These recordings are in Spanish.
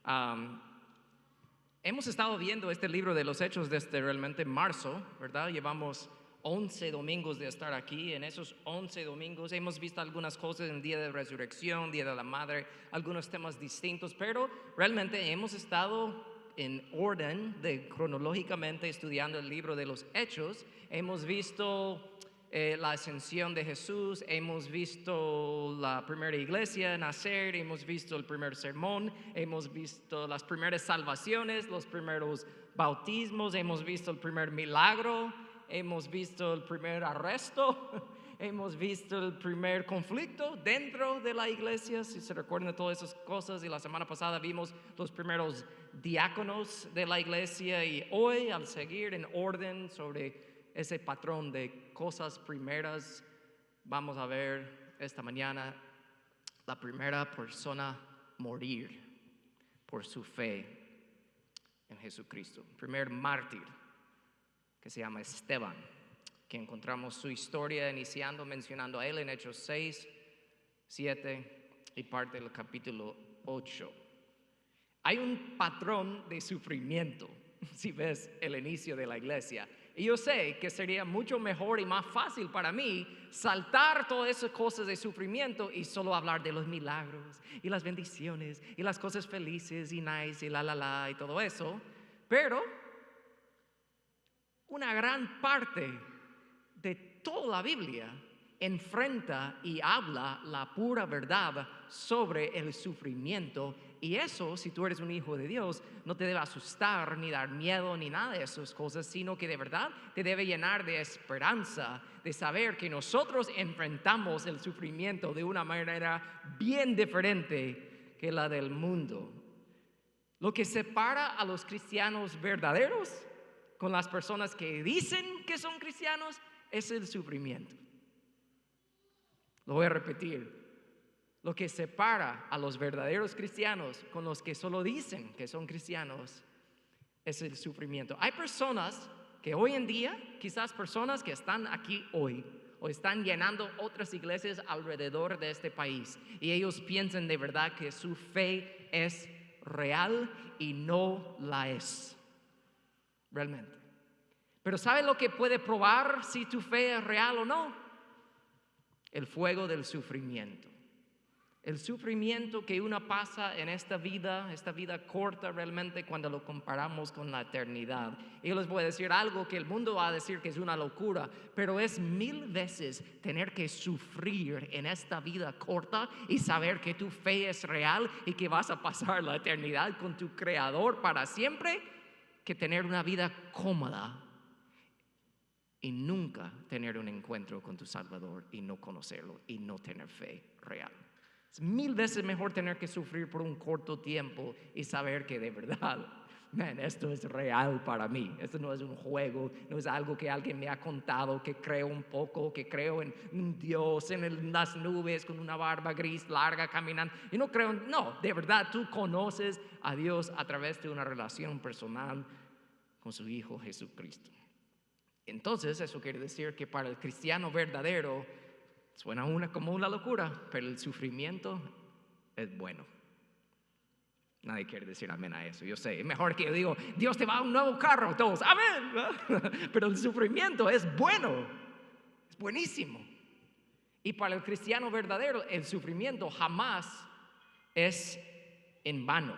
Am, Hemos estado viendo este libro de los Hechos desde realmente marzo, ¿verdad? Llevamos 11 domingos de estar aquí. En esos 11 domingos hemos visto algunas cosas en Día de Resurrección, Día de la Madre, algunos temas distintos, pero realmente hemos estado en orden cronológicamente estudiando el libro de los Hechos. Hemos visto la ascensión de Jesús, hemos visto la primera iglesia nacer, hemos visto el primer sermón, hemos visto las primeras salvaciones, los primeros bautismos, hemos visto el primer milagro, hemos visto el primer arresto, hemos visto el primer conflicto dentro de la iglesia, si se recuerdan de todas esas cosas, y la semana pasada vimos los primeros diáconos de la iglesia, y hoy, al seguir en orden sobre ese patrón de cosas primeras, vamos a ver esta mañana la primera persona morir por su fe en Jesucristo. El primer mártir, que se llama Esteban, que encontramos su historia iniciando mencionando a él en Hechos 6, 7 y parte del capítulo 8. Hay un patrón de sufrimiento si ves el inicio de la iglesia. Y yo sé que sería mucho mejor y más fácil para mí saltar todas esas cosas de sufrimiento y solo hablar de los milagros y las bendiciones y las cosas felices y nice y la y todo eso. Pero una gran parte de toda la Biblia enfrenta y habla la pura verdad sobre el sufrimiento. Y eso, si tú eres un hijo de Dios, no te debe asustar, ni dar miedo, ni nada de esas cosas, sino que de verdad te debe llenar de esperanza, de saber que nosotros enfrentamos el sufrimiento de una manera bien diferente que la del mundo. Lo que separa a los cristianos verdaderos con las personas que dicen que son cristianos es el sufrimiento. Lo voy a repetir. Lo que separa a los verdaderos cristianos con los que solo dicen que son cristianos es el sufrimiento. Hay personas que hoy en día, quizás personas que están aquí hoy o están llenando otras iglesias alrededor de este país, y ellos piensan de verdad que su fe es real y no la es realmente. Pero ¿sabe lo que puede probar si tu fe es real o no? El fuego del sufrimiento. El sufrimiento que uno pasa en esta vida corta realmente cuando lo comparamos con la eternidad. Y yo les voy a decir algo que el mundo va a decir que es una locura, pero es 1000 veces tener que sufrir en esta vida corta y saber que tu fe es real y que vas a pasar la eternidad con tu Creador para siempre, que tener una vida cómoda y nunca tener un encuentro con tu Salvador y no conocerlo y no tener fe real. Es 1000 veces mejor tener que sufrir por un corto tiempo y saber que de verdad, esto es real para mí. Esto no es un juego, no es algo que alguien me ha contado, que creo un poco, que creo en un Dios en las nubes con una barba gris larga caminando. Y no creo, no, de verdad tú conoces a Dios a través de una relación personal con su Hijo Jesucristo. Entonces eso quiere decir que para el cristiano verdadero suena como una locura, pero el sufrimiento es bueno. Nadie quiere decir amén a eso. Yo sé, es mejor que yo digo, Dios te va a dar un nuevo carro, todos, amén. Pero el sufrimiento es bueno, es buenísimo. Y para el cristiano verdadero, el sufrimiento jamás es en vano.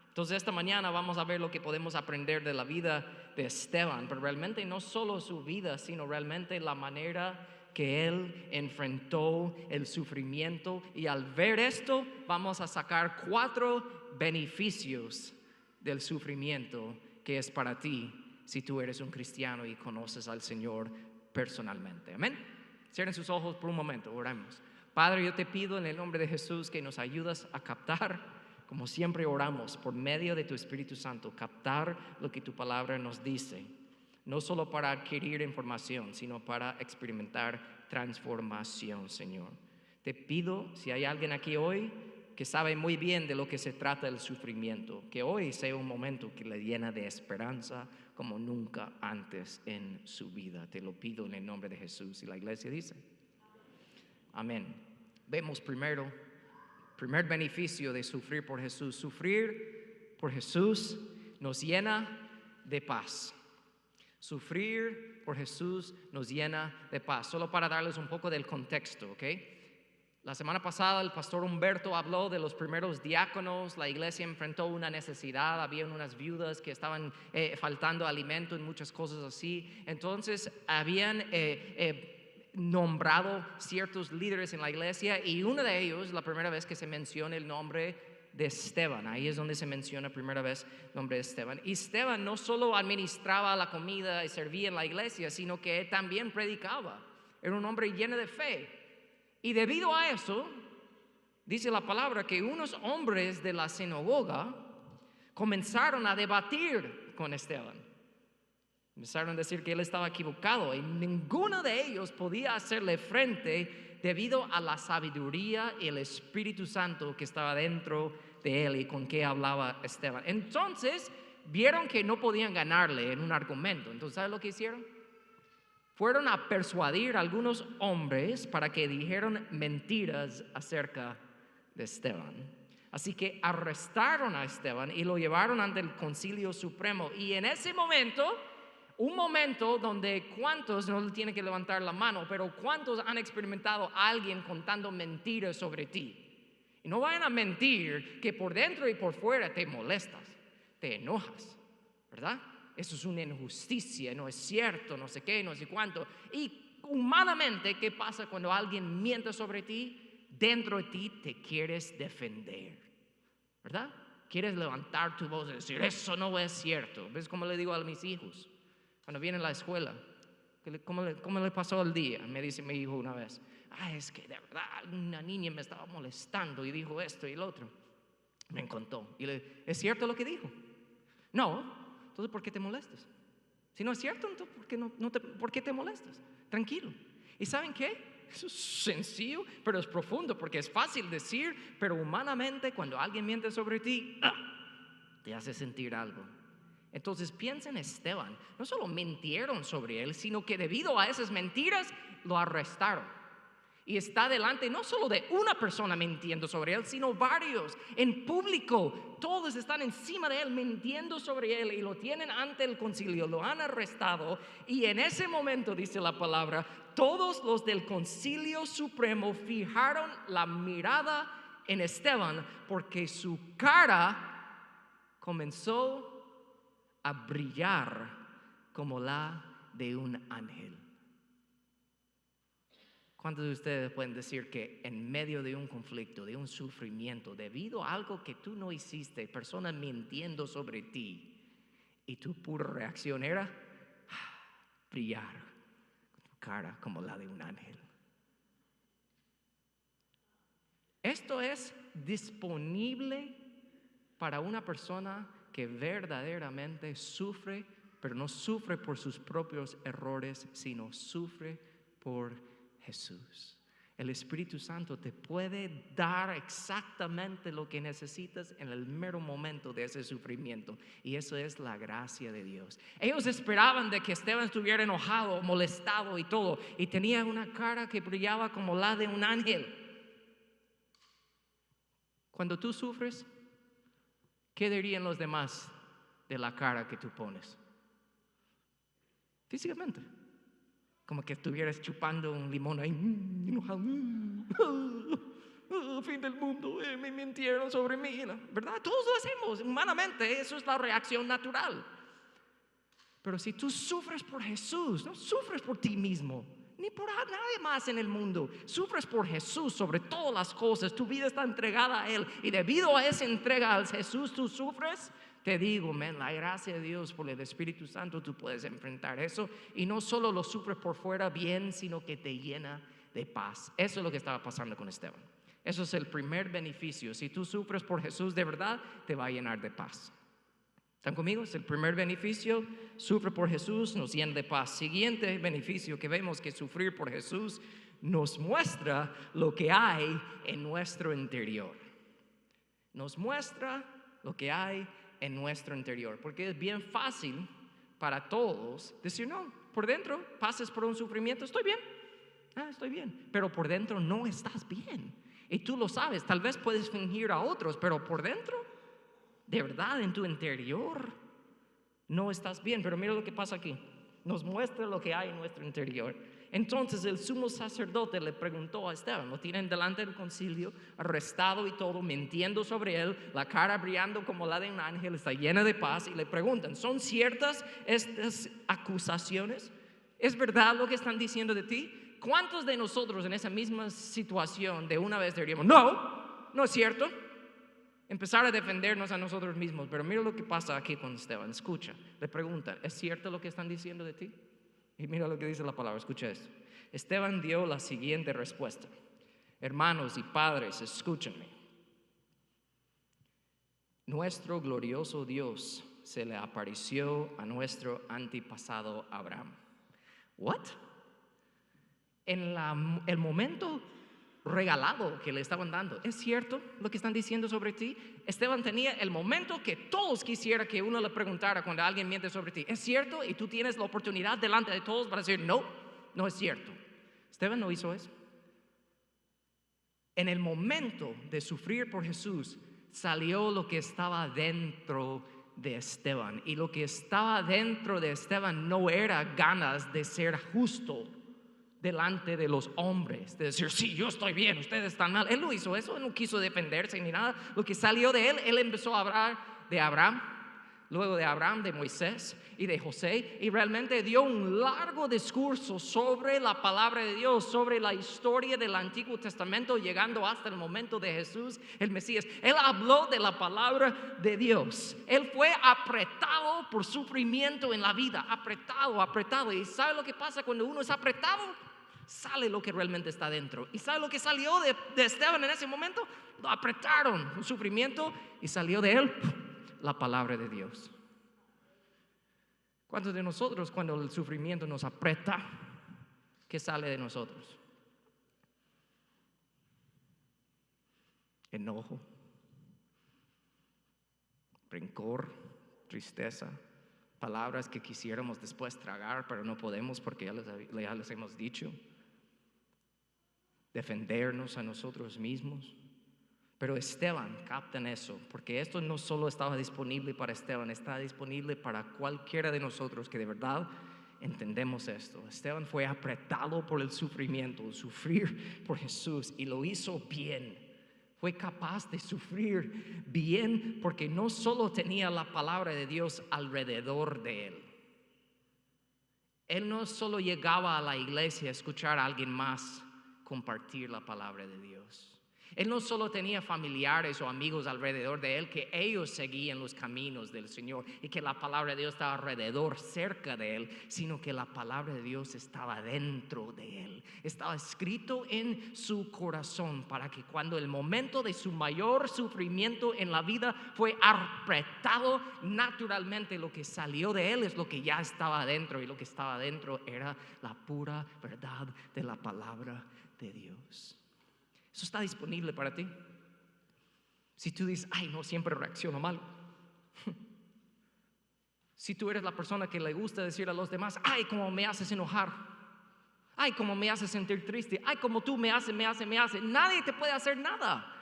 Entonces esta mañana vamos a ver lo que podemos aprender de la vida de Esteban, pero realmente no solo su vida, sino realmente la manera que él enfrentó el sufrimiento. Y al ver esto, vamos a sacar 4 beneficios del sufrimiento que es para ti si tú eres un cristiano y conoces al Señor personalmente. Amén. Cierren sus ojos por un momento, oramos. Padre, yo te pido en el nombre de Jesús que nos ayudas a captar, como siempre oramos, por medio de tu Espíritu Santo, captar lo que tu palabra nos dice. No solo para adquirir información, sino para experimentar transformación, Señor. Te pido, si hay alguien aquí hoy que sabe muy bien de lo que se trata el sufrimiento, que hoy sea un momento que le llena de esperanza como nunca antes en su vida. Te lo pido en el nombre de Jesús. Y la iglesia dice, amén. Vemos primer beneficio de sufrir por Jesús. Sufrir por Jesús nos llena de paz. Sufrir por Jesús nos llena de paz. Solo para darles un poco del contexto, ¿ok? La semana pasada el pastor Humberto habló de los primeros diáconos. La iglesia enfrentó una necesidad, había unas viudas que estaban faltando alimento y muchas cosas así. Entonces habían nombrado ciertos líderes en la iglesia y uno de ellos, la primera vez que se menciona el nombre de Esteban, ahí es donde se menciona primera vez el nombre de Esteban. Y Esteban no solo administraba la comida y servía en la iglesia, sino que también predicaba. Era un hombre lleno de fe. Y debido a eso, dice la palabra que unos hombres de la sinagoga comenzaron a debatir con Esteban. Empezaron a decir que él estaba equivocado y ninguno de ellos podía hacerle frente debido a la sabiduría y el Espíritu Santo que estaba dentro de él y con que hablaba Esteban. Entonces vieron que no podían ganarle en un argumento. Entonces, ¿saben lo que hicieron? Fueron a persuadir a algunos hombres para que dijeran mentiras acerca de Esteban. Así que arrestaron a Esteban y lo llevaron ante el Concilio Supremo. Y en ese momento, un momento donde cuántos, no tienen que levantar la mano, pero cuántos han experimentado a alguien contando mentiras sobre ti. Y no vayan a mentir que por dentro y por fuera te molestas, te enojas, ¿verdad? Eso es una injusticia, no es cierto, no sé qué, no sé cuánto. Y humanamente, ¿qué pasa cuando alguien miente sobre ti? Dentro de ti te quieres defender, ¿verdad? Quieres levantar tu voz y decir, eso no es cierto. ¿Ves cómo le digo a mis hijos? Cuando vienen a la escuela, ¿cómo le pasó el día? Me dice mi hijo una vez, es que de verdad una niña me estaba molestando y dijo esto y lo otro. Me contó. Y le, ¿es cierto lo que dijo? No. Entonces, ¿por qué te molestas? Si no es cierto, entonces, ¿por qué te molestas? Tranquilo. ¿Y saben qué? Eso es sencillo, pero es profundo, porque es fácil decir, pero humanamente cuando alguien miente sobre ti, te hace sentir algo. Entonces piensa en Esteban. No solo mintieron sobre él, sino que debido a esas mentiras lo arrestaron. Y está delante no solo de una persona mintiendo sobre él, sino varios en público. Todos están encima de él mintiendo sobre él y lo tienen ante el concilio, lo han arrestado. Y en ese momento, dice la palabra, todos los del Concilio Supremo fijaron la mirada en Esteban porque su cara comenzó a brillar como la de un ángel. ¿Cuántos de ustedes pueden decir que en medio de un conflicto, de un sufrimiento, debido a algo que tú no hiciste, personas mintiendo sobre ti, y tu pura reacción era brillar tu cara como la de un ángel? Esto es disponible para una persona que verdaderamente sufre, pero no sufre por sus propios errores, sino sufre por Jesús. El Espíritu Santo te puede dar exactamente lo que necesitas en el mero momento de ese sufrimiento, y eso es la gracia de Dios. Ellos esperaban de que Esteban estuviera enojado, molestado y todo, y tenía una cara que brillaba como la de un ángel. Cuando tú sufres, ¿qué dirían los demás de la cara que tú pones? Físicamente, como que estuvieras chupando un limón ahí, enojado, fin del mundo, me mintieron sobre mí, ¿verdad? Todos lo hacemos humanamente, eso es la reacción natural. Pero si tú sufres por Jesús, no sufres por ti mismo, ni por nadie más en el mundo, sufres por Jesús sobre todas las cosas, tu vida está entregada a Él, y debido a esa entrega a Jesús tú sufres. Te digo, la gracia de Dios por el Espíritu Santo, tú puedes enfrentar eso, y no solo lo sufres por fuera bien, sino que te llena de paz. Eso es lo que estaba pasando con Esteban. Eso es el primer beneficio. Si tú sufres por Jesús de verdad, te va a llenar de paz. ¿Están conmigo? Es el primer beneficio. Sufre por Jesús, nos llena de paz. Siguiente beneficio que vemos, que sufrir por Jesús nos muestra lo que hay en nuestro interior. Nos muestra lo que hay en nuestro interior, porque es bien fácil para todos decir, no, por dentro pases por un sufrimiento, estoy bien, pero por dentro no estás bien, y tú lo sabes. Tal vez puedes fingir a otros, pero por dentro de verdad en tu interior no estás bien. Pero mira lo que pasa aquí. Nos muestra lo que hay en nuestro interior. Entonces el sumo sacerdote le preguntó a Esteban, lo tienen delante del concilio, arrestado y todo, mintiendo sobre él, la cara brillando como la de un ángel, está llena de paz, y le preguntan, ¿son ciertas estas acusaciones? ¿Es verdad lo que están diciendo de ti? ¿Cuántos de nosotros en esa misma situación de una vez diríamos, no, no es cierto? Empezar a defendernos a nosotros mismos. Pero mira lo que pasa aquí con Esteban. Escucha, le preguntan, ¿es cierto lo que están diciendo de ti? Y mira lo que dice la palabra, escucha esto. Esteban dio la siguiente respuesta: hermanos y padres, escúchenme. Nuestro glorioso Dios se le apareció a nuestro antepasado Abraham. ¿What? En el momento regalado que le estaban dando, ¿es cierto lo que están diciendo sobre ti? Esteban tenía el momento que todos quisieran que uno le preguntara cuando alguien miente sobre ti, ¿es cierto? Y tú tienes la oportunidad delante de todos para decir, no, no es cierto. Esteban no hizo eso. En el momento de sufrir por Jesús, salió lo que estaba dentro de Esteban. Y lo que estaba dentro de Esteban no era ganas de ser justo delante de los hombres, de decir, sí, yo estoy bien, ustedes están mal. Él no hizo eso, él no quiso defenderse ni nada. Lo que salió de él empezó a hablar de Abraham, luego de Abraham, de Moisés y de José, y realmente dio un largo discurso sobre la palabra de Dios, sobre la historia del Antiguo Testamento, llegando hasta el momento de Jesús, el Mesías. Él habló de la palabra de Dios. Él fue apretado por sufrimiento en la vida, apretado. ¿Y sabe lo que pasa cuando uno es apretado? Sale lo que realmente está dentro. ¿Y sabe lo que salió de Esteban en ese momento? Lo apretaron, un sufrimiento, y salió de él la palabra de Dios. ¿Cuántos de nosotros, cuando el sufrimiento nos aprieta, qué sale de nosotros? Enojo, rencor, tristeza, palabras que quisiéramos después tragar, pero no podemos porque ya les hemos dicho. Defendernos a nosotros mismos. Pero Esteban, captan eso, porque esto no solo estaba disponible para Esteban, está disponible para cualquiera de nosotros que de verdad entendemos esto. Esteban fue apretado por el sufrimiento, sufrir por Jesús, y lo hizo bien. Fue capaz de sufrir bien porque no solo tenía la palabra de Dios alrededor de él. Él no solo llegaba a la iglesia a escuchar a alguien más compartir la palabra de Dios. Él no solo tenía familiares o amigos alrededor de él, que ellos seguían los caminos del Señor y que la palabra de Dios estaba alrededor, cerca de él, sino que la palabra de Dios estaba dentro de él. Estaba escrito en su corazón para que cuando el momento de su mayor sufrimiento en la vida fue apretado, naturalmente lo que salió de él es lo que ya estaba dentro, y lo que estaba dentro era la pura verdad de la palabra de Dios. Eso está disponible para ti. Si tú dices, ay, no, siempre reacciono mal. Si tú eres la persona que le gusta decir a los demás, ay, cómo me haces enojar, ay, cómo me haces sentir triste, ay, como tú me haces, nadie te puede hacer nada.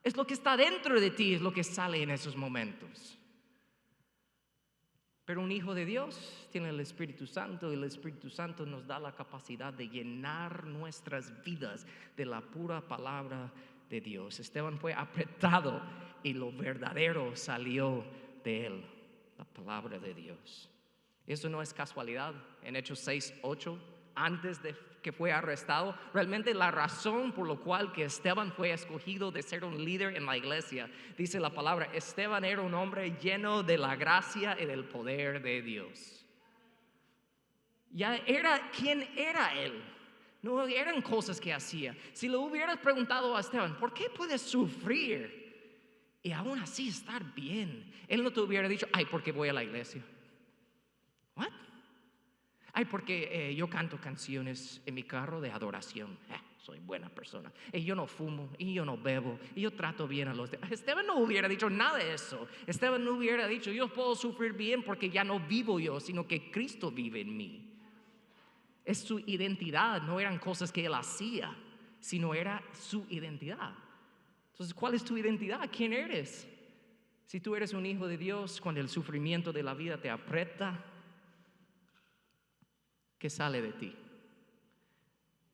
Es lo que está dentro de ti, es lo que sale en esos momentos. Pero un hijo de Dios tiene el Espíritu Santo, y el Espíritu Santo nos da la capacidad de llenar nuestras vidas de la pura palabra de Dios. Esteban fue apretado y lo verdadero salió de él, la palabra de Dios. Eso no es casualidad. En Hechos 6:8, antes de que fue arrestado, realmente la razón por la cual que Esteban fue escogido de ser un líder en la iglesia, dice la palabra, Esteban era un hombre lleno de la gracia y del poder de Dios. Ya era quien era él. No eran cosas que hacía. Si le hubieras preguntado a Esteban, ¿por qué puedes sufrir y aún así estar bien? Él no te hubiera dicho, ay, porque voy a la iglesia. ¿What? Ay, porque yo canto canciones en mi carro de adoración. Soy buena persona. Y yo no fumo, y yo no bebo, y yo trato bien a los demás. Esteban no hubiera dicho nada de eso. Esteban no hubiera dicho, yo puedo sufrir bien porque ya no vivo yo, sino que Cristo vive en mí. Es su identidad, no eran cosas que él hacía, sino era su identidad. Entonces, ¿cuál es tu identidad? ¿Quién eres? Si tú eres un hijo de Dios, cuando el sufrimiento de la vida te aprieta, ¿qué sale de ti?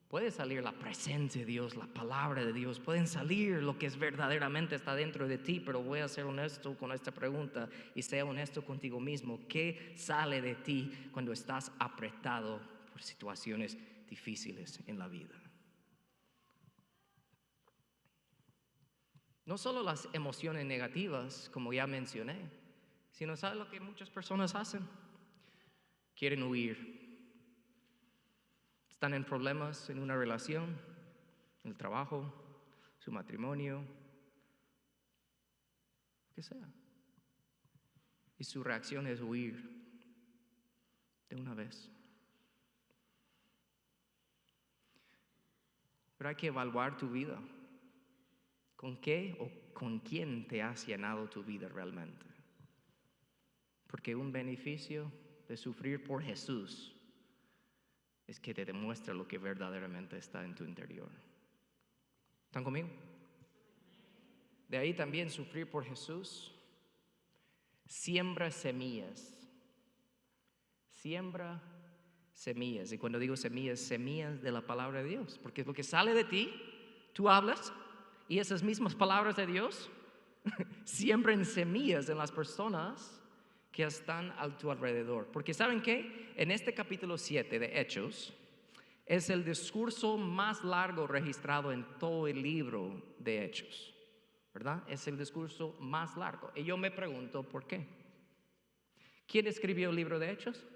Puede salir la presencia de Dios, la palabra de Dios, pueden salir lo que es verdaderamente está dentro de ti, pero voy a ser honesto con esta pregunta y sea honesto contigo mismo. ¿Qué sale de ti cuando estás apretado por situaciones difíciles en la vida? No solo las emociones negativas, como ya mencioné, sino ¿sabes lo que muchas personas hacen? Quieren huir. Están en problemas en una relación, en el trabajo, su matrimonio, lo que sea. Y su reacción es huir de una vez. Pero hay que evaluar tu vida. ¿Con qué o con quién te has llenado tu vida realmente? Porque un beneficio de sufrir por Jesús es que te demuestra lo que verdaderamente está en tu interior. ¿Están conmigo? De ahí también sufrir por Jesús siembra semillas. Siembra semillas. Y cuando digo semillas, semillas de la palabra de Dios. Porque es lo que sale de ti, tú hablas y esas mismas palabras de Dios siembran semillas en las personas que están a tu alrededor. Porque ¿saben qué? En este capítulo 7 de Hechos es el discurso más largo registrado en todo el libro de Hechos, ¿verdad? Es el discurso más largo. Y yo me pregunto, ¿por qué? ¿Quién escribió el libro de Hechos?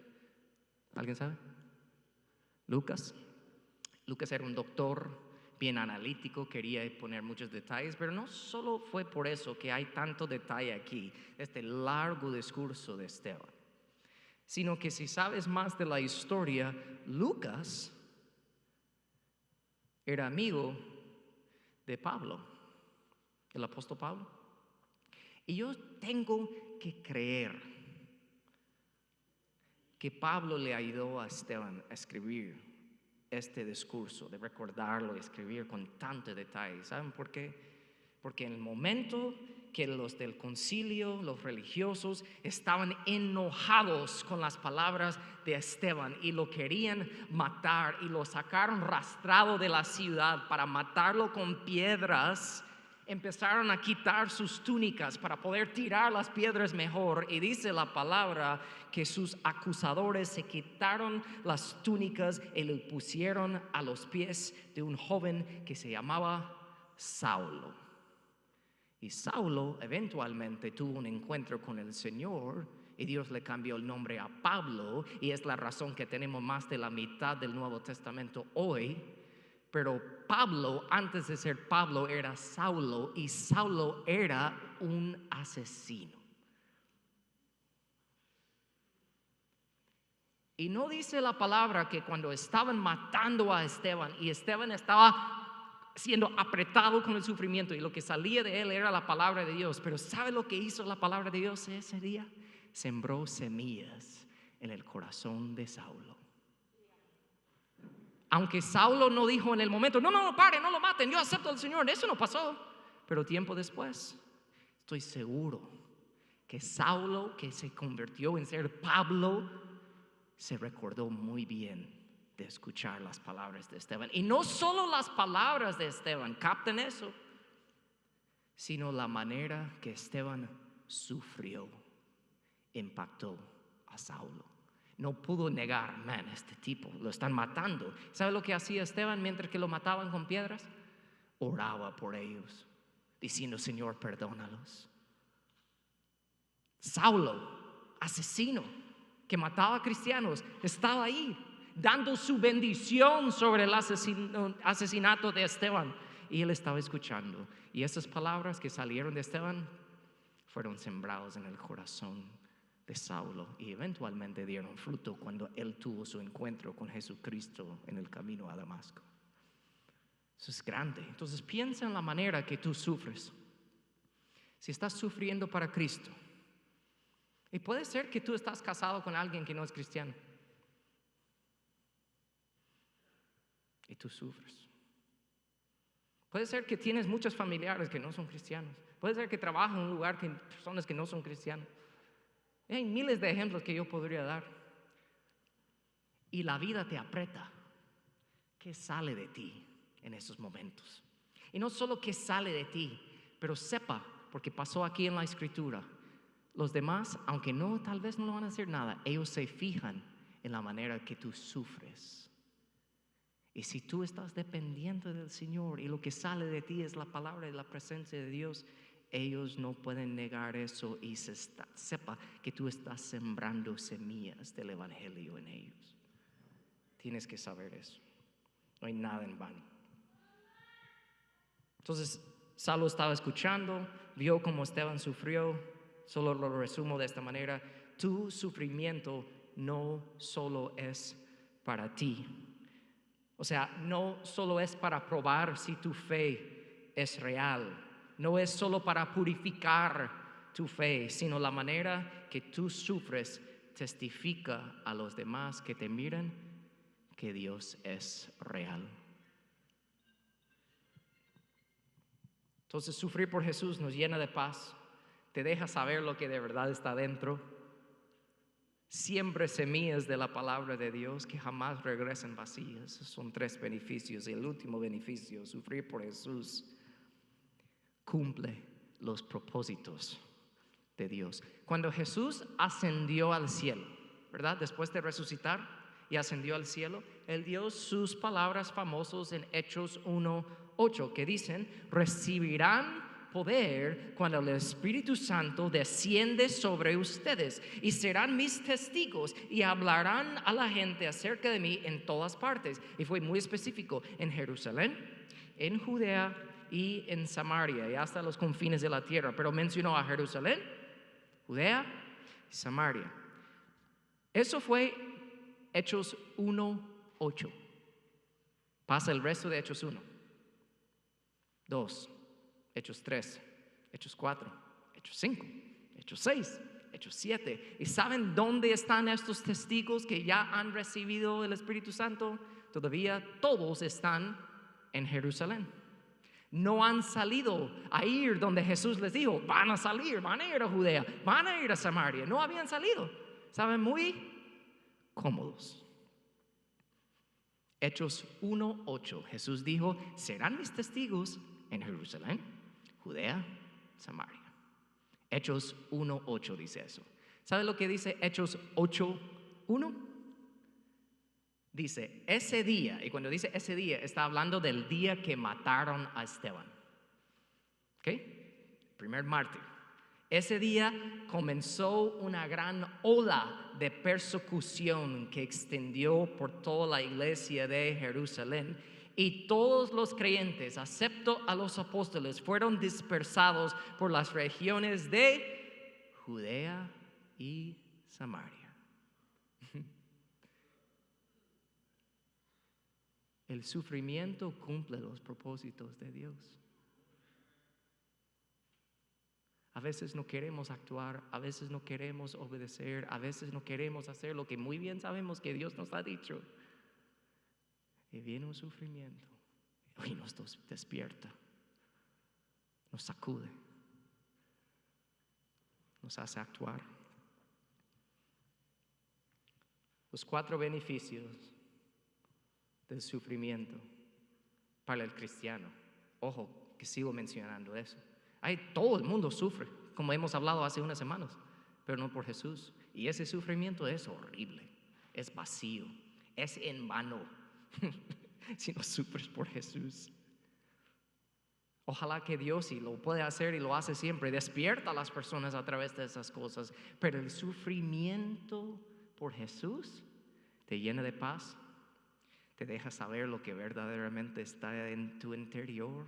¿Alguien sabe? Lucas. Lucas era un doctor bien analítico, quería poner muchos detalles, pero no solo fue por eso que hay tanto detalle aquí, este largo discurso de Esteban, sino que si sabes más de la historia, Lucas era amigo de Pablo, el apóstol Pablo. Y yo tengo que creer que Pablo le ayudó a Esteban a escribir este discurso, de recordarlo y escribir con tanto detalle. ¿Saben por qué? Porque en el momento que los del concilio, los religiosos, estaban enojados con las palabras de Esteban y lo querían matar y lo sacaron arrastrado de la ciudad para matarlo con piedras, empezaron a quitar sus túnicas para poder tirar las piedras mejor. Y dice la palabra que sus acusadores se quitaron las túnicas y le pusieron a los pies de un joven que se llamaba Saulo. Y Saulo eventualmente tuvo un encuentro con el Señor y Dios le cambió el nombre a Pablo, y es la razón que tenemos más de la mitad del Nuevo Testamento hoy. Pero Pablo, antes de ser Pablo, era Saulo, y Saulo era un asesino. Y no dice la palabra que cuando estaban matando a Esteban y Esteban estaba siendo apretado con el sufrimiento y lo que salía de él era la palabra de Dios, pero ¿sabe lo que hizo la palabra de Dios ese día? Sembró semillas en el corazón de Saulo. Aunque Saulo no dijo en el momento, no, pare, no lo maten, yo acepto al Señor, eso no pasó. Pero tiempo después, estoy seguro que Saulo, que se convirtió en ser Pablo, se recordó muy bien de escuchar las palabras de Esteban. Y no solo las palabras de Esteban, capten eso, sino la manera que Esteban sufrió impactó a Saulo. No pudo negar, este tipo lo están matando. ¿Sabe lo que hacía Esteban mientras que lo mataban con piedras? Oraba por ellos, diciendo, Señor, perdónalos. Saulo, asesino, que mataba a cristianos, estaba ahí, dando su bendición sobre el asesinato de Esteban. Y él estaba escuchando. Y esas palabras que salieron de Esteban fueron sembrados en el corazón de Saulo y eventualmente dieron fruto cuando él tuvo su encuentro con Jesucristo en el camino a Damasco. Eso es grande. Entonces piensa en la manera que tú sufres. Si estás sufriendo para Cristo, y puede ser que tú estás casado con alguien que no es cristiano y tú sufres. Puede ser que tienes muchos familiares que no son cristianos. Puede ser que trabaje en un lugar que personas que no son cristianos. Hay miles de ejemplos que yo podría dar. Y la vida te aprieta. ¿Qué sale de ti en esos momentos? Y no solo qué sale de ti, pero sepa, porque pasó aquí en la escritura, los demás, aunque tal vez no le van a decir nada, ellos se fijan en la manera que tú sufres. Y si tú estás dependiendo del Señor y lo que sale de ti es la palabra y la presencia de Dios, ellos no pueden negar eso y sepa que tú estás sembrando semillas del Evangelio en ellos. Tienes que saber eso. No hay nada en vano. Entonces, Saulo estaba escuchando, vio cómo Esteban sufrió. Solo lo resumo de esta manera: tu sufrimiento no solo es para ti. O sea, no solo es para probar si tu fe es real. No es solo para purificar tu fe, sino la manera que tú sufres testifica a los demás que te miran que Dios es real. Entonces, sufrir por Jesús nos llena de paz, te deja saber lo que de verdad está dentro. Siempre semillas de la palabra de Dios que jamás regresan vacías. Son 3 beneficios. Y el último beneficio, sufrir por Jesús, cumple los propósitos de Dios. Cuando Jesús ascendió al cielo, ¿verdad? Después de resucitar y ascendió al cielo, Él dio sus palabras famosas en Hechos 1:8 que dicen: recibirán poder cuando el Espíritu Santo desciende sobre ustedes y serán mis testigos y hablarán a la gente acerca de mí en todas partes. Y fue muy específico: en Jerusalén, en Judea y en Samaria y hasta los confines de la tierra. Pero mencionó a Jerusalén, Judea y Samaria. Eso fue Hechos 1:8. Pasa el resto de Hechos 1, 2, Hechos 3, Hechos 4, Hechos 5, Hechos 6, Hechos 7. ¿Y saben dónde están estos testigos que ya han recibido el Espíritu Santo? Todavía todos están en Jerusalén. No han salido a ir donde Jesús les dijo: van a salir, van a ir a Judea, van a ir a Samaria. No habían salido. Estaban muy cómodos. Hechos 1:8, Jesús dijo: serán mis testigos en Jerusalén, Judea, Samaria. Hechos 1:8 dice eso. ¿Sabe lo que dice Hechos 8:1? Dice ese día, y cuando dice ese día está hablando del día que mataron a Esteban. ¿Ok? Primer mártir. Ese día comenzó una gran ola de persecución que extendió por toda la iglesia de Jerusalén. Y todos los creyentes, excepto a los apóstoles, fueron dispersados por las regiones de Judea y Samaria. El sufrimiento cumple los propósitos de Dios. A veces no queremos actuar, a veces no queremos obedecer, a veces no queremos hacer lo que muy bien sabemos que Dios nos ha dicho. Y viene un sufrimiento y nos despierta, nos sacude, nos hace actuar. Los 4 beneficios del sufrimiento para el cristiano. Ojo, que sigo mencionando eso. Todo el mundo sufre, como hemos hablado hace unas semanas, pero no por Jesús. Y ese sufrimiento es horrible, es vacío, es en vano si no sufres por Jesús. Ojalá que Dios, y lo puede hacer y lo hace siempre, despierta a las personas a través de esas cosas. Pero el sufrimiento por Jesús te llena de paz, te deja saber lo que verdaderamente está en tu interior.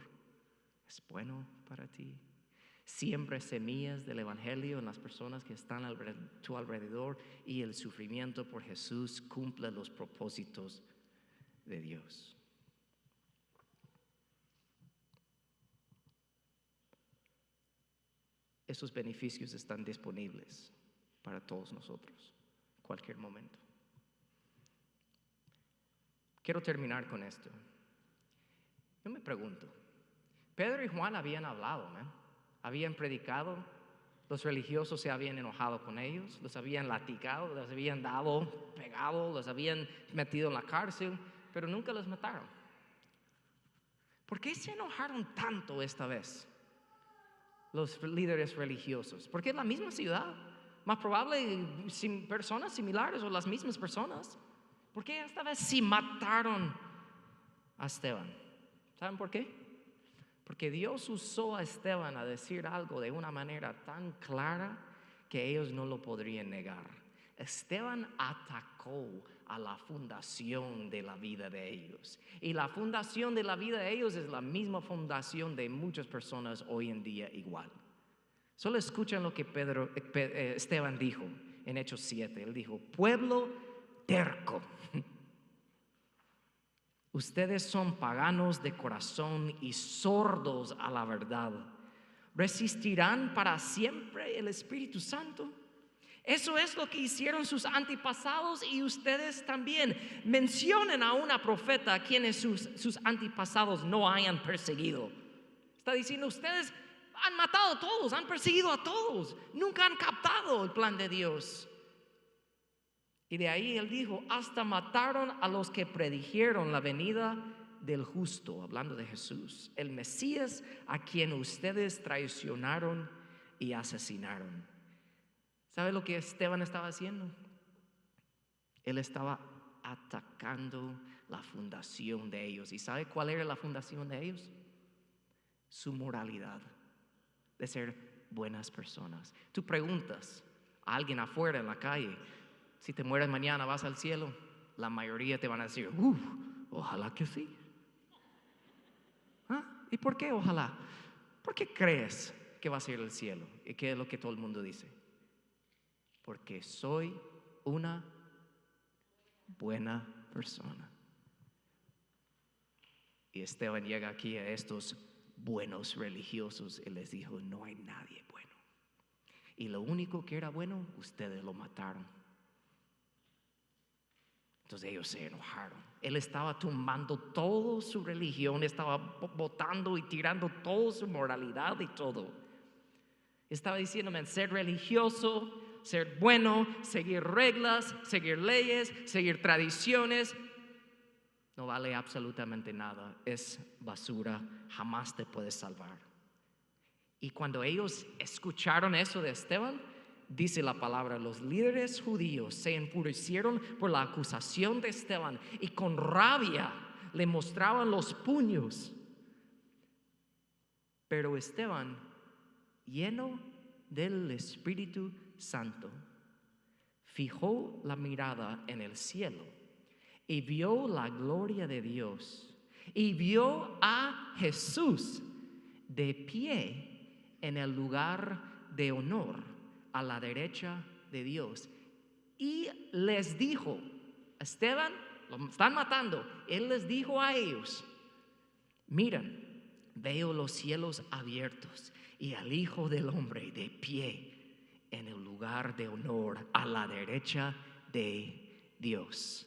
Es bueno para ti. Siembra semillas del Evangelio en las personas que están a tu alrededor, y el sufrimiento por Jesús cumple los propósitos de Dios. Esos beneficios están disponibles para todos nosotros, en cualquier momento. Quiero terminar con esto. Yo me pregunto, Pedro y Juan habían hablado, habían predicado, los religiosos se habían enojado con ellos, los habían latigado, los habían dado, pegado, los habían metido en la cárcel, pero nunca los mataron. ¿Por qué se enojaron tanto esta vez los líderes religiosos? Porque es la misma ciudad, más probable personas similares o las mismas personas. ¿Por qué esta vez sí mataron a Esteban? ¿Saben por qué? Porque Dios usó a Esteban a decir algo de una manera tan clara que ellos no lo podrían negar. Esteban atacó a la fundación de la vida de ellos. Y la fundación de la vida de ellos es la misma fundación de muchas personas hoy en día igual. Solo escuchen lo que Esteban dijo en Hechos 7. Él dijo: pueblo terco. Ustedes son paganos de corazón y sordos a la verdad. ¿Resistirán para siempre el Espíritu Santo? Eso es lo que hicieron sus antepasados y ustedes también. Mencionen a una profeta a quienes sus antepasados no hayan perseguido. Está diciendo: ustedes han matado a todos, han perseguido a todos, nunca han captado el plan de Dios. Y de ahí él dijo: hasta mataron a los que predijeron la venida del justo, hablando de Jesús, el Mesías, a quien ustedes traicionaron y asesinaron. ¿Sabe lo que Esteban estaba haciendo? Él estaba atacando la fundación de ellos. ¿Y sabe cuál era la fundación de ellos? Su moralidad, de ser buenas personas. Tú preguntas a alguien afuera en la calle: si te mueres mañana, ¿vas al cielo? La mayoría te van a decir: ojalá que sí. ¿Ah? ¿Y por qué ojalá? ¿Por qué crees que vas a ir al cielo? ¿Y qué es lo que todo el mundo dice? Porque soy una buena persona. Y Esteban llega aquí a estos buenos religiosos y les dijo: no hay nadie bueno. Y lo único que era bueno, ustedes lo mataron. Entonces ellos se enojaron. Él estaba tumbando toda su religión, estaba botando y tirando toda su moralidad y todo. Estaba diciéndome: ser religioso, ser bueno, seguir reglas, seguir leyes, seguir tradiciones, no vale absolutamente nada. Es basura, jamás te puedes salvar. Y cuando ellos escucharon eso de Esteban, dice la palabra: los líderes judíos se enfurecieron por la acusación de Esteban y con rabia le mostraban los puños. Pero Esteban, lleno del Espíritu Santo, fijó la mirada en el cielo y vio la gloria de Dios y vio a Jesús de pie en el lugar de honor a la derecha de Dios. Y les dijo: Esteban, lo están matando. Él les dijo a ellos: miren, veo los cielos abiertos y al Hijo del Hombre de pie en el lugar de honor a la derecha de Dios.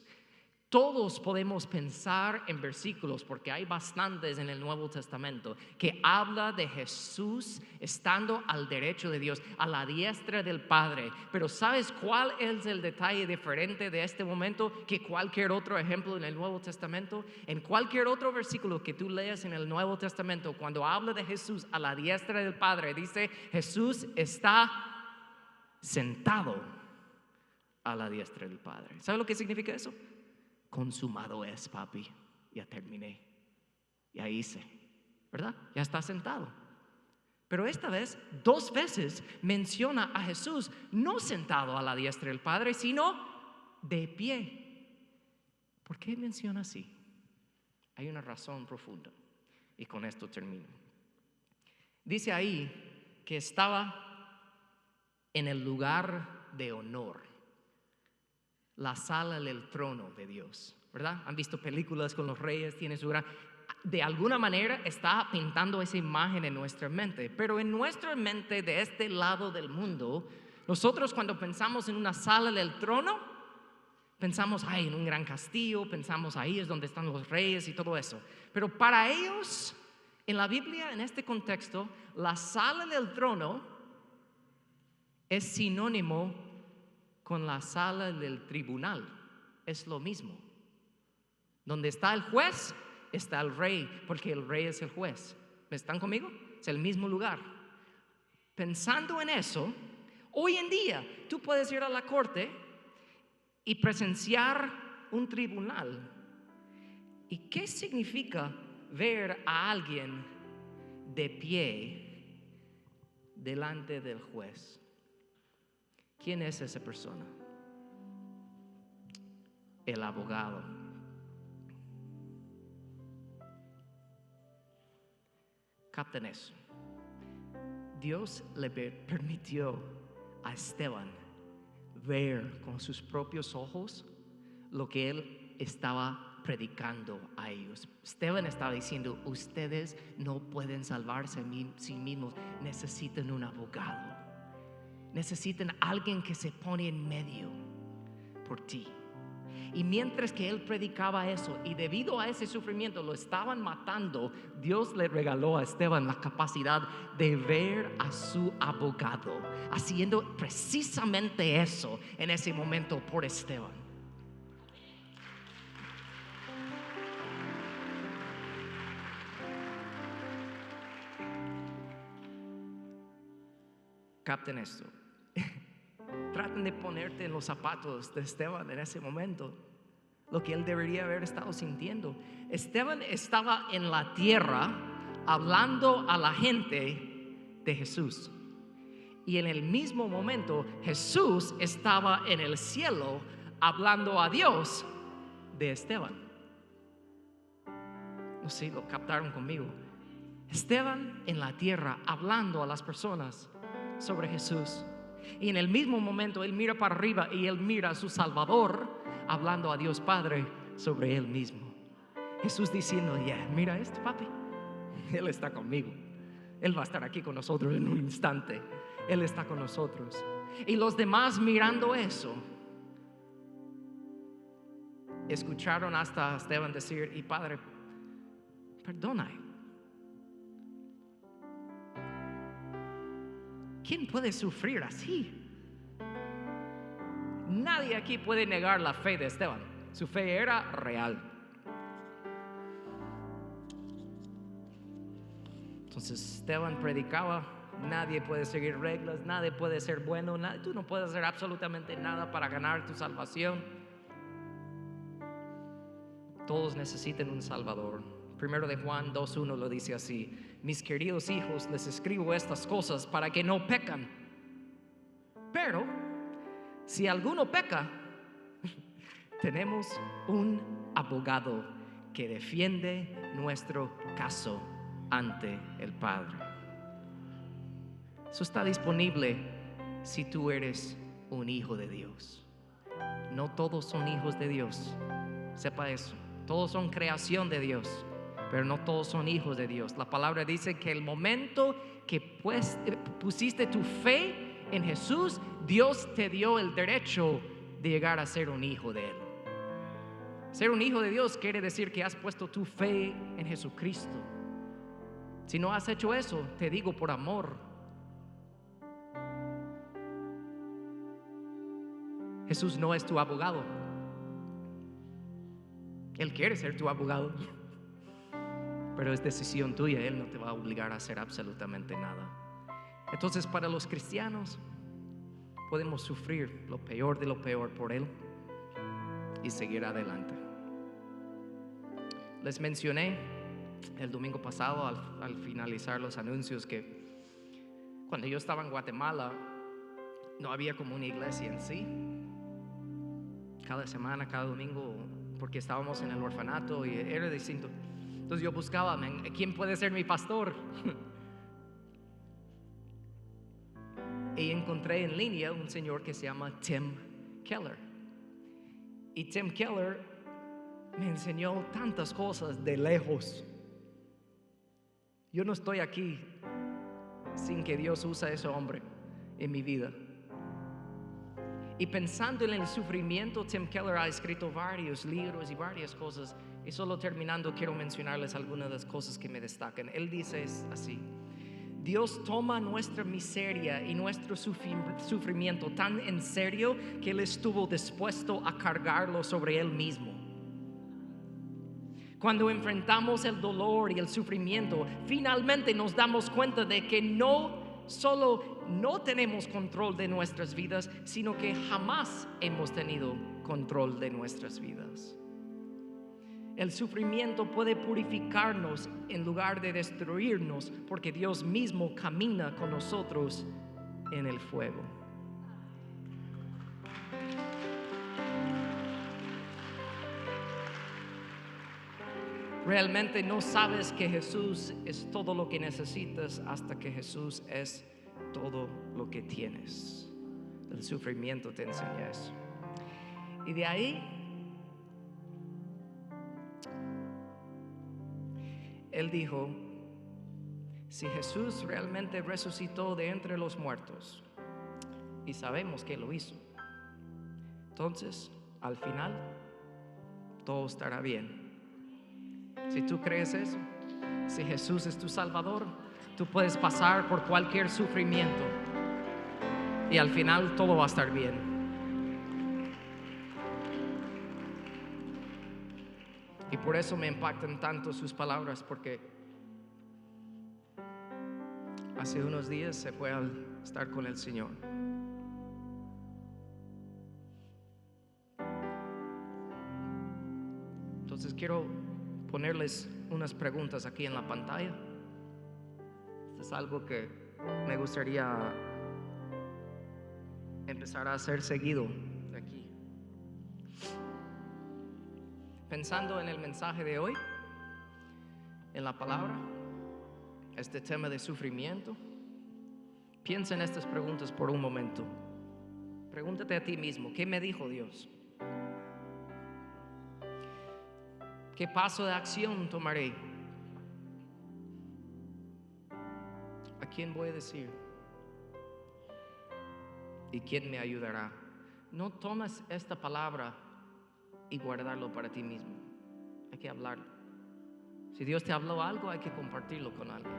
Todos podemos pensar en versículos, porque hay bastantes en el Nuevo Testamento, que habla de Jesús estando al derecho de Dios, a la diestra del Padre. Pero ¿sabes cuál es el detalle diferente de este momento que cualquier otro ejemplo en el Nuevo Testamento? En cualquier otro versículo que tú leas en el Nuevo Testamento, cuando habla de Jesús a la diestra del Padre, dice: Jesús está sentado a la diestra del Padre. ¿Sabe lo que significa eso? Consumado es, papi, ya terminé, ya hice, ¿verdad? Ya está sentado. Pero esta vez, 2 veces menciona a Jesús no sentado a la diestra del Padre, sino de pie. ¿Por qué menciona así? Hay una razón profunda, y con esto termino. Dice ahí que estaba en el lugar de honor, la sala del trono de Dios, ¿verdad? Han visto películas con los reyes, tiene su gran... De alguna manera está pintando esa imagen en nuestra mente, pero en nuestra mente de este lado del mundo, nosotros cuando pensamos en una sala del trono, pensamos en un gran castillo, pensamos ahí es donde están los reyes y todo eso. Pero para ellos, En la Biblia, en este contexto, la sala del trono es sinónimo con la sala del tribunal. Es lo mismo. Donde está el juez, está el rey, porque el rey es el juez. ¿Están conmigo? Es el mismo lugar. Pensando en eso, hoy en día tú puedes ir a la corte y presenciar un tribunal. ¿Y qué significa ver a alguien de pie delante del juez? ¿Quién es esa persona? El abogado. Capten eso. Dios le permitió a Esteban ver con sus propios ojos lo que él estaba predicando a ellos. Esteban estaba diciendo: ustedes no pueden salvarse a sí mismos, necesitan un abogado, necesitan alguien que se pone en medio por ti. Y mientras que él predicaba eso, y debido a ese sufrimiento lo estaban matando, Dios le regaló a Esteban la capacidad de ver a su abogado, haciendo precisamente eso en ese momento por Esteban. Capten esto. Traten de ponerte en los zapatos de Esteban en ese momento, lo que él debería haber estado sintiendo. Esteban estaba en la tierra hablando a la gente de Jesús, y en el mismo momento Jesús estaba en el cielo hablando a Dios de Esteban. No sé si lo captaron conmigo. Esteban en la tierra hablando a las personas sobre Jesús, y en el mismo momento él mira para arriba y él mira a su Salvador hablando a Dios Padre sobre él mismo. Jesús diciendo: mira esto, papi, él está conmigo, él va a estar aquí con nosotros en un instante, él está con nosotros. Y los demás mirando eso, escucharon hasta Esteban decir: y Padre, perdona. ¿Quién puede sufrir así? Nadie aquí puede negar la fe de Esteban. Su fe era real. Entonces Esteban predicaba: nadie puede seguir reglas, nadie puede ser bueno, tú no puedes hacer absolutamente nada para ganar tu salvación. Todos necesitan un Salvador. Primero de Juan 2:1 lo dice así: mis queridos hijos, les escribo estas cosas para que no pecan. Pero si alguno peca, tenemos un abogado que defiende nuestro caso ante el Padre. Eso está disponible si tú eres un hijo de Dios. No todos son hijos de Dios, sepa eso. Todos son creación de Dios, pero no todos son hijos de Dios. La palabra dice que el momento que pusiste tu fe en Jesús, Dios te dio el derecho de llegar a ser un hijo de Él. Ser un hijo de Dios quiere decir que has puesto tu fe en Jesucristo. Si no has hecho eso, te digo por amor: Jesús no es tu abogado. Él quiere ser tu abogado, pero es decisión tuya. Él no te va a obligar a hacer absolutamente nada. Entonces, para los cristianos, podemos sufrir lo peor de lo peor por Él y seguir adelante. Les mencioné el domingo pasado al finalizar los anuncios que cuando yo estaba en Guatemala no había como una iglesia en sí. Cada semana, cada domingo, porque estábamos en el orfanato y era distinto. Entonces yo buscaba: ¿quién puede ser mi pastor? Y encontré en línea un señor que se llama Tim Keller. Y Tim Keller me enseñó tantas cosas de lejos. Yo no estoy aquí sin que Dios use a ese hombre en mi vida. Y pensando en el sufrimiento, Tim Keller ha escrito varios libros y varias cosas. Y solo terminando, quiero mencionarles algunas de las cosas que me destacan. Él dice así: Dios toma nuestra miseria y nuestro sufrimiento tan en serio que Él estuvo dispuesto a cargarlo sobre Él mismo. Cuando enfrentamos el dolor y el sufrimiento, finalmente nos damos cuenta de que no solo no tenemos control de nuestras vidas, sino que jamás hemos tenido control de nuestras vidas. El sufrimiento puede purificarnos en lugar de destruirnos, porque Dios mismo camina con nosotros en el fuego. Realmente no sabes que Jesús es todo lo que necesitas hasta que Jesús es todo lo que tienes. El sufrimiento te enseña eso. Y de ahí, Él dijo: si Jesús realmente resucitó de entre los muertos, y sabemos que lo hizo, entonces al final todo estará bien. Si tú crees eso, si Jesús es tu Salvador, tú puedes pasar por cualquier sufrimiento y al final todo va a estar bien. Y por eso me impactan tanto sus palabras, porque hace unos días se fue a estar con el Señor. Entonces quiero ponerles unas preguntas aquí en la pantalla. Esto es algo que me gustaría empezar a hacer seguido de aquí. Pensando en el mensaje de hoy, en la palabra, este tema de sufrimiento, piensa en estas preguntas por un momento. Pregúntate a ti mismo: ¿qué me dijo Dios? ¿Qué paso de acción tomaré? ¿A quién voy a decir? ¿Y quién me ayudará? No tomes esta palabra y guardarlo para ti mismo. Hay que hablarlo. Si Dios te habló algo, hay que compartirlo con alguien.